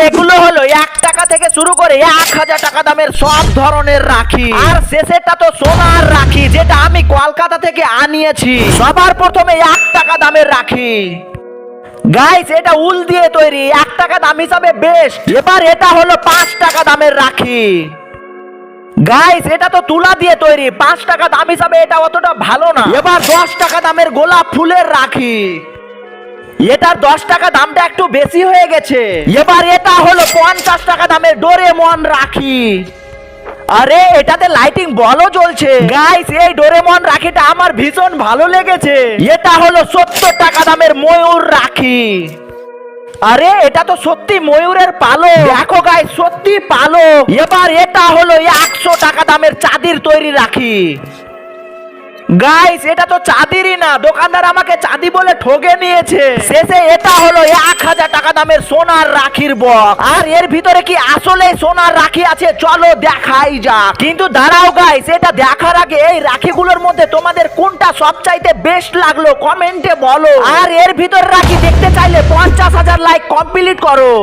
এগুলো হলো 1 টাকা থেকে শুরু করে 1000 টাকা দামের সব ধরনের রাখি। আর শেষেরটা তো সোনার রাখি, যেটা আমি কলকাতা থেকে আনিয়েছি। সবার প্রথমে 1 টাকা দামের রাখি। গাইস, এটা উল দিয়ে তৈরি, 1 টাকা দাম হিসাবে বেস্ট। এবার এটা হলো 5 টাকা দামের রাখি। গাইস, এটা তো তুলা দিয়ে তৈরি, 5 টাকা দাম হিসাবে এটা অতটা ভালো না। এবার 10 টাকা দামের গোলাপ ফুলের রাখি। এটার 10 টাকা দামটা একটু বেশি হয়ে গেছে। এবার এটা হলো 50 টাকা দামের ডোরেমন রাখি। আরে এটাতে লাইটিং বলও জ্বলছে। গাইস, এই ডোরেমন রাখিটা আমার ভীষণ ভালো লেগেছে। এটা হলো 70 টাকা দামের ময়ূর রাখি। আরে এটা তো সত্যি ময়ূরের পালক। দেখো গাইস, সত্যি পালক। এবার এটা হলো 100 টাকা দামের চাঁদির তৈরি রাখি। গাইস, এটা তো চাঁদিরই না, দোকানদার আমাকে চাঁদি বলে ঠকে নিয়েছে। শেষে এটা হলো 1000 টাকা দামের সোনার রাখির বক্স। আর এর ভিতরে কি আসলে সোনার রাখি আছে? চলো দেখাই যাক। কিন্তু দাঁড়াও গাইস, এটা দেখার আগে এই রাখিগুলোর মধ্যে তোমাদের কোনটা সবচাইতে বেস্ট লাগলো কমেন্টে বলো। আর এর ভিতরে রাখি দেখতে চাইলে 50,000 লাইক কমপ্লিট করো।